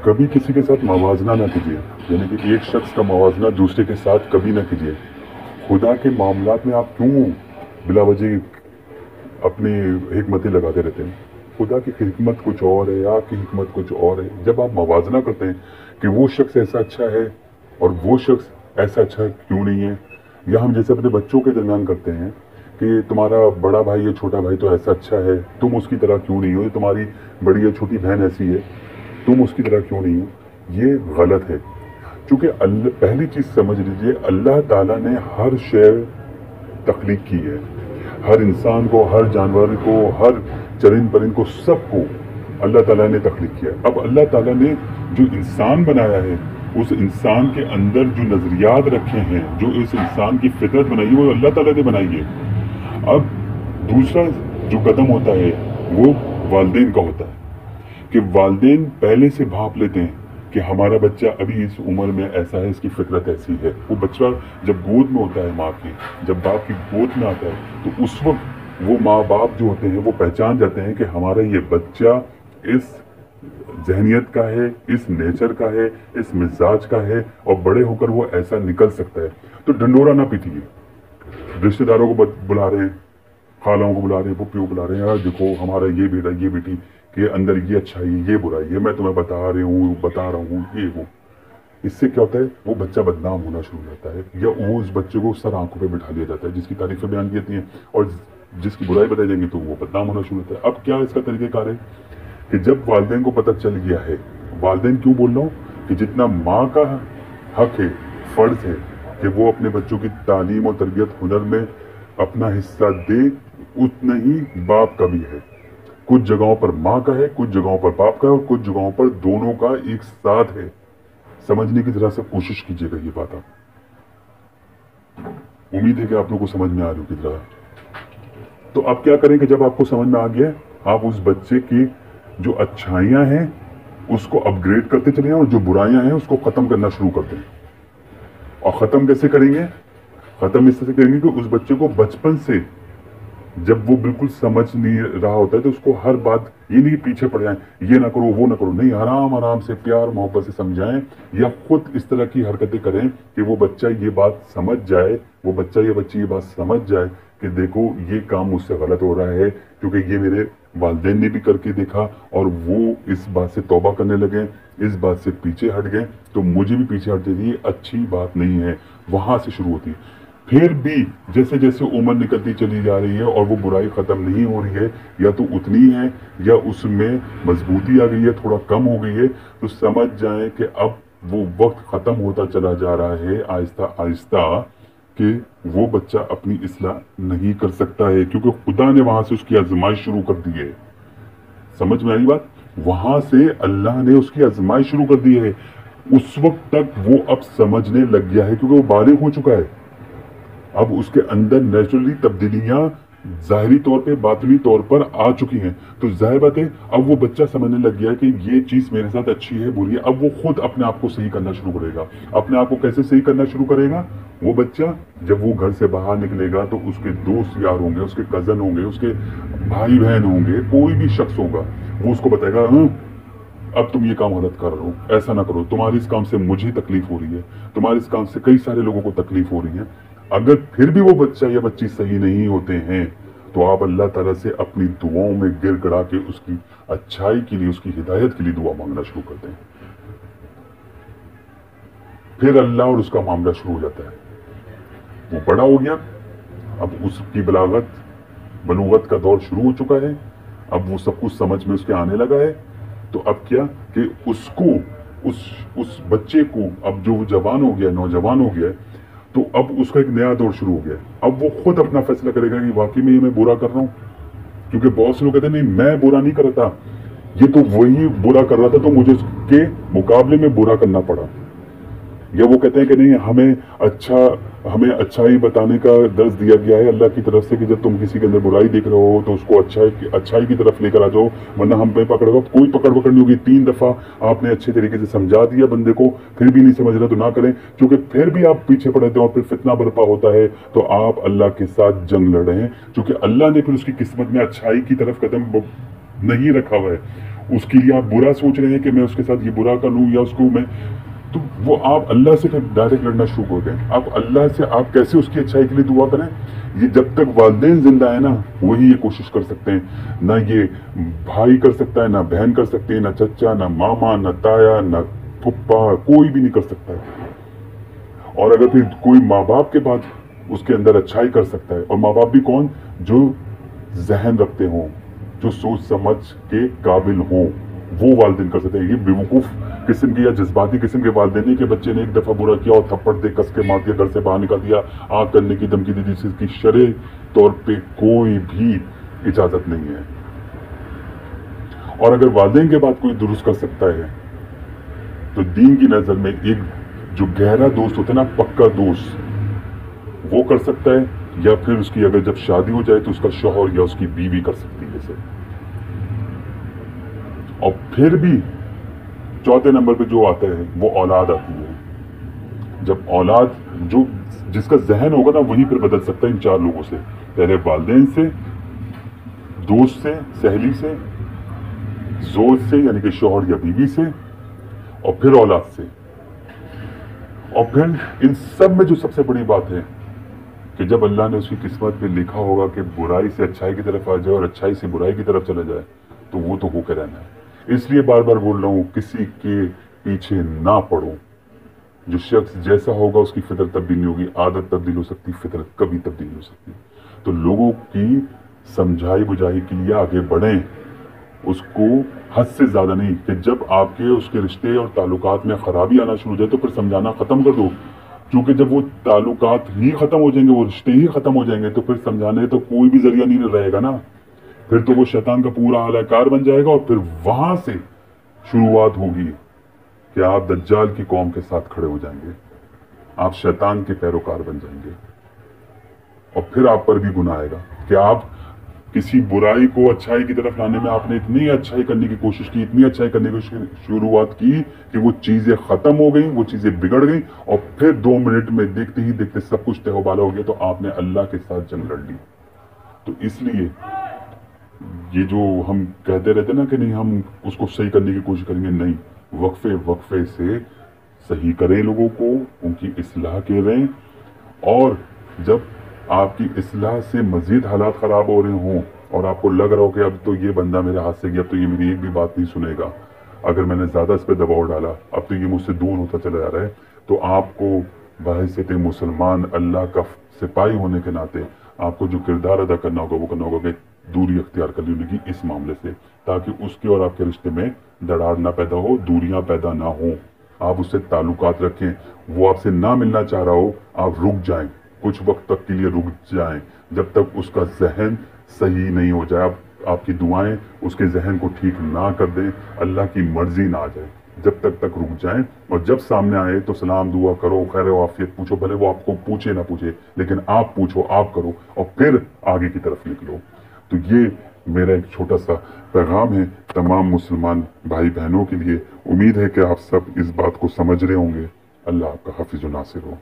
کبھی کسی کے ساتھ موازنہ نہ کیجیے، یعنی کہ ایک شخص کا موازنہ دوسرے کے ساتھ کبھی نہ کیجیے۔ خدا کے معاملات میں آپ کیوں بلا وجہ اپنی حکمتیں لگاتے رہتے ہیں؟ خدا کی حکمت کچھ اور ہے، آپ کی حکمت کچھ اور ہے۔ جب آپ موازنہ کرتے ہیں کہ وہ شخص ایسا اچھا ہے اور وہ شخص ایسا اچھا کیوں نہیں ہے، یا ہم جیسے اپنے بچوں کے درمیان کرتے ہیں کہ تمہارا بڑا بھائی یا چھوٹا بھائی تو ایسا اچھا ہے، تم اس کی طرح کیوں نہیں ہو، تمہاری بڑی یا چھوٹی بہن ایسی ہے، تم اس کی طرح کیوں نہیں ہو، یہ غلط ہے۔ چونکہ پہلی چیز سمجھ لیجئے، اللہ تعالیٰ نے ہر شے تخلیق کی ہے، ہر انسان کو، ہر جانور کو، ہر چرند پرند کو، سب کو اللہ تعالیٰ نے تخلیق کیا ہے۔ اب اللہ تعالیٰ نے جو انسان بنایا ہے، اس انسان کے اندر جو نظریات رکھے ہیں، جو اس انسان کی فطرت بنائی ہے، وہ اللہ تعالیٰ نے بنائی ہے۔ اب دوسرا جو قدم ہوتا ہے وہ والدین کا ہوتا ہے کہ والدین پہلے سے بھاپ لیتے ہیں کہ ہمارا بچہ ابھی اس عمر میں ایسا ہے، اس کی فطرت ایسی ہے۔ وہ بچہ جب گود میں ہوتا ہے ماں کی، جب باپ کی گود میں آتا ہے، تو اس وقت وہ ماں باپ جو ہوتے ہیں وہ پہچان جاتے ہیں کہ ہمارا یہ بچہ اس ذہنیت کا ہے، اس نیچر کا ہے، اس مزاج کا ہے، اور بڑے ہو کر وہ ایسا نکل سکتا ہے۔ تو ڈنڈورا نہ پیٹیے، رشتہ داروں کو بلا رہے ہیں، خالوں کو بلا رہے ہیں، پھپھیوں کو بلا رہے ہیں، یار دیکھو ہمارا یہ بیٹا یہ بیٹی کہ اندر یہ اچھائی یہ برائی ہے، میں تمہیں بتا رہا ہوں یہ وہ۔ اس سے کیا ہوتا ہے، وہ بچہ بدنام ہونا شروع ہو جاتا ہے، یا وہ اس بچے کو سر آنکھوں پہ بٹھا لیا جاتا ہے، جس کی تعریفیں بیان کی جاتی ہیں اور جس کی برائی بتائی جائیں گی تو وہ بدنام ہونا شروع ہوتا ہے۔ اب کیا اس کا طریقہ کار ہے کہ جب والدین کو پتہ چل گیا ہے، والدین کیوں بول رہا ہوں کہ جتنا ماں کا حق ہے، فرض ہے کہ وہ اپنے بچوں کی تعلیم اور تربیت ہنر میں اپنا حصہ دے، اتنا ہی باپ کا بھی ہے۔ کچھ جگہوں پر ماں کا ہے، کچھ جگہوں پر باپ کا ہے، اور کچھ جگہوں پر دونوں کا ایک ساتھ ہے۔ سمجھنے کی ذرا سے کوشش کیجیے گا یہ بات۔ آپ امید ہے کہ آپ لوگوں کو سمجھ میں آ رہی ہوگی ذرا۔ تو آپ کیا کریں کہ جب آپ کو سمجھ میں آ گیا، آپ اس بچے کی جو اچھائیاں ہیں اس کو اپ گریڈ کرتے چلے جائیں، اور جو برائیاں ہیں اس کو ختم کرنا شروع کر دیں۔ اور ختم کیسے کریں گے؟ ختم اس طرح سے کریں گے کہ اس بچے کو بچپن سے جب وہ بالکل سمجھ نہیں رہا ہوتا ہے تو اس کو ہر بات، یہ نہیں کہ پیچھے پڑ جائیں، یہ نہ کرو وہ نہ کرو، نہیں، آرام آرام سے پیار محبت سے سمجھائیں، یا خود اس طرح کی حرکتیں کریں کہ وہ بچہ یہ بات سمجھ جائے، وہ بچہ یا بچی یہ بات سمجھ جائے کہ دیکھو یہ کام مجھ سے غلط ہو رہا ہے، کیونکہ یہ میرے والدین نے بھی کر کے دیکھا اور وہ اس بات سے توبہ کرنے لگے، اس بات سے پیچھے ہٹ گئے، تو مجھے بھی پیچھے ہٹ جائے، یہ اچھی بات نہیں ہے۔ وہاں سے شروع ہوتی ہے۔ پھر بھی جیسے جیسے عمر نکلتی چلی جا رہی ہے اور وہ برائی ختم نہیں ہو رہی ہے، یا تو اتنی ہے یا اس میں مضبوطی آ گئی ہے، تھوڑا کم ہو گئی ہے، تو سمجھ جائیں کہ اب وہ وقت ختم ہوتا چلا جا رہا ہے آہستہ آہستہ، کہ وہ بچہ اپنی اصلاح نہیں کر سکتا ہے، کیونکہ خدا نے وہاں سے اس کی آزمائش شروع کر دی ہے۔ سمجھ میں آئی بات؟ وہاں سے اللہ نے اس کی آزمائش شروع کر دی ہے۔ اس وقت تک وہ اب سمجھنے لگ گیا ہے کیونکہ وہ بالغ ہو چکا ہے۔ اب اس کے اندر نیچرلی تبدیلیاں ظاہری طور پہ باطنی طور پر آ چکی ہیں، تو ظاہر بات ہے اب وہ بچہ سمجھنے لگ گیا کہ یہ چیز میرے ساتھ اچھی ہے بری ہے۔ اب وہ خود اپنے آپ کو صحیح کرنا شروع کرے گا۔ اپنے آپ کو کیسے صحیح کرنا شروع کرے گا؟ وہ بچہ جب وہ گھر سے باہر نکلے گا تو اس کے دوست یار ہوں گے، اس کے کزن ہوں گے، اس کے بھائی بہن ہوں گے، کوئی بھی شخص ہوگا، وہ اس کو بتائے گا ہاں اب تم یہ کام غلط کر رہے ہو، ایسا نہ کرو، تمہاری اس کام سے مجھے تکلیف ہو رہی ہے، تمہارے اس کام سے کئی سارے لوگوں کو تکلیف ہو رہی ہے۔ اگر پھر بھی وہ بچہ یا بچی صحیح نہیں ہوتے ہیں تو آپ اللہ تعالیٰ سے اپنی دعاؤں میں گر گڑا کے اس کی اچھائی کے لیے، اس کی ہدایت کے لیے دعا مانگنا شروع کرتے ہیں۔ پھر اللہ اور اس کا معاملہ شروع ہو جاتا ہے۔ وہ بڑا ہو گیا، اب اس کی بلوغت کا دور شروع ہو چکا ہے، اب وہ سب کچھ سمجھ میں اس کے آنے لگا ہے، تو اب کیا کہ اس کو اس بچے کو اب جو جوان ہو گیا، نوجوان ہو گیا، تو اب اس کا ایک نیا دور شروع ہو گیا۔ اب وہ خود اپنا فیصلہ کرے گا کہ واقعی میں یہ میں برا کر رہا ہوں، کیونکہ بہت سے لوگ کہتے ہیں نہیں میں برا نہیں کر رہا تھا، یہ تو وہی برا کر رہا تھا تو مجھے اس کے مقابلے میں برا کرنا پڑا۔ یا وہ کہتے ہیں کہ نہیں ہمیں اچھائی بتانے کا درس دیا گیا ہے اللہ کی طرف سے کہ جب تم کسی کے اندر برائی دیکھ رہے ہو تو اس کو اچھائی کی طرف لے کر آ جاؤ، ورنہ ہم پہ پکڑ گا۔ کوئی پکڑ نہیں ہوگی، 3 دفعہ آپ نے اچھے طریقے سے سمجھا دیا بندے کو، پھر بھی نہیں سمجھ رہا تو نہ کریں، کیونکہ پھر بھی آپ پیچھے پڑے تھے اور پھر فتنہ برپا ہوتا ہے تو آپ اللہ کے ساتھ جنگ لڑ رہے ہیں، کیونکہ اللہ نے پھر اس کی قسمت میں اچھائی کی طرف قدم نہیں رکھا ہوا ہے۔ اس کے لیے آپ برا سوچ رہے ہیں کہ میں اس کے ساتھ یہ برا کر لوں یا اس کو میں، تو وہ آپ اللہ سے پھر ڈائریکٹ لڑنا شروع ہو گئے. آپ اللہ سے آپ کیسے اس کی اچھائی کے لیے دعا کریں؟ یہ جب تک والدین زندہ ہیں نا وہی یہ کوشش کر سکتے ہیں. نہ یہ بھائی کر سکتا ہے، نہ بہن کر سکتے ہیں، نہ چچا، نہ ماما، نہ تایا، نہ پھپھا، کوئی بھی نہیں کر سکتا ہے. اور اگر پھر کوئی ماں باپ کے بعد اس کے اندر اچھائی کر سکتا ہے، اور ماں باپ بھی کون؟ جو ذہن رکھتے ہوں، جو سوچ سمجھ کے قابل ہوں، وہ والدین کر سکتے ہیں. یہ بیوقوف قسم کے یا جذباتی قسم کے والدین نہیں کہ بچے نے ایک دفعہ برا کیا اور تھپڑ دے کس کے مار دیا، گھر سے باہر نکال دیا، آنکھ کرنے کی دھمکی دی، جس کی شرعی طور پہ کوئی بھی اجازت نہیں ہے. اور اگر والدین کے بعد کوئی درست کر سکتا ہے تو دین کی نظر میں ایک جو گہرا دوست ہوتا ہے نا، پکا دوست، وہ کر سکتا ہے. یا پھر اس کی اگر جب شادی ہو جائے تو اس کا شوہر یا اس کی بیوی کر سکتی ہے اسے. اور پھر بھی چوتھے نمبر پہ جو آتا ہے وہ اولاد آتی ہے. جب اولاد جو جس کا ذہن ہوگا نا وہی پھر بدل سکتا ہے ان چار لوگوں سے. پہلے والدین سے، دوست سے، سہیلی سے، زوج سے یعنی کہ شوہر یا بیوی سے، اور پھر اولاد سے. اور پھر ان سب میں جو سب سے بڑی بات ہے کہ جب اللہ نے اس کی قسمت پہ لکھا ہوگا کہ برائی سے اچھائی کی طرف آ جائے اور اچھائی سے برائی کی طرف چلا جائے تو وہ تو ہو کے رہنا ہے. اس لیے بار بار بول رہا ہوں کسی کے پیچھے نہ پڑو. جو شخص جیسا ہوگا اس کی فطرت تبدیل نہیں ہوگی. عادت تبدیل ہو سکتی، فطرت کبھی تبدیل نہیں ہو سکتی. تو لوگوں کی سمجھائی بجھائی کے لیے آگے بڑھیں، اس کو حد سے زیادہ نہیں. کہ جب آپ کے اس کے رشتے اور تعلقات میں خرابی آنا شروع ہو جائے تو پھر سمجھانا ختم کر دو. کیونکہ جب وہ تعلقات ہی ختم ہو جائیں گے، وہ رشتے ہی ختم ہو جائیں گے، تو پھر سمجھانے تو کوئی بھی ذریعہ نہیں رہے گا نا. پھر تو وہ شیطان کا پورا اعلی کار بن جائے گا، اور پھر وہاں سے شروعات ہوگی کہ آپ دجال کی قوم کے ساتھ کھڑے ہو جائیں گے، آپ شیطان کے پیروکار بن جائیں گے. اور پھر آپ پر بھی گناہ آئے گا کہ آپ کسی برائی کو اچھائی کی طرف لانے میں آپ نے اتنی اچھائی کرنے کی کوشش کی، اتنی اچھائی کرنے کی شروعات کی کہ وہ چیزیں ختم ہو گئیں، وہ چیزیں بگڑ گئیں، اور پھر 2 منٹ میں دیکھتے ہی دیکھتے سب کچھ تہو بالا ہو گیا، تو آپ نے اللہ کے ساتھ جنگ لڑ لی. تو اس لیے یہ جو ہم کہتے رہتے نا کہ نہیں ہم اس کو صحیح کرنے کی کوشش کریں گے، نہیں، وقفے وقفے سے صحیح کریں، لوگوں کو ان کی اصلاح کریں. اور جب آپ کی اصلاح سے مزید حالات خراب ہو رہے ہوں اور آپ کو لگ رہا ہو کہ اب تو یہ بندہ میرے ہاتھ سے گیا، اب تو یہ میری ایک بھی بات نہیں سنے گا، اگر میں نے زیادہ اس پہ دباؤ ڈالا اب تو یہ مجھ سے دور ہوتا چلا جا رہا ہے، تو آپ کو بحیثیت مسلمان اللہ کا سپاہی ہونے کے ناطے آپ کو جو کردار ادا کرنا ہوگا وہ کرنا ہوگا کہ دوری اختیار کر لی ہوگی اس معاملے سے، تاکہ اس کے اور آپ کے رشتے میں دراڑ نہ پیدا ہو، دوریاں پیدا نہ ہوں. آپ اس سے تعلقات رکھیں. وہ آپ سے نہ ملنا چاہ رہا ہو آپ رک جائیں، کچھ وقت تک کے لیے رک جائیں، جب تک اس کا ذہن صحیح نہیں ہو جائے. آپ کی دعائیں اس کے ذہن کو ٹھیک نہ کر دیں، اللہ کی مرضی نہ آ جائے، جب تک رک جائیں. اور جب سامنے آئے تو سلام دعا کرو، خیر و عافیت پوچھو، بھلے وہ آپ کو پوچھے نہ پوچھے، لیکن آپ پوچھو، آپ کرو، اور پھر آگے کی طرف نکلو. تو یہ میرا ایک چھوٹا سا پیغام ہے تمام مسلمان بھائی بہنوں کے لیے. امید ہے کہ آپ سب اس بات کو سمجھ رہے ہوں گے. اللہ آپ کا حافظ و ناصر ہو.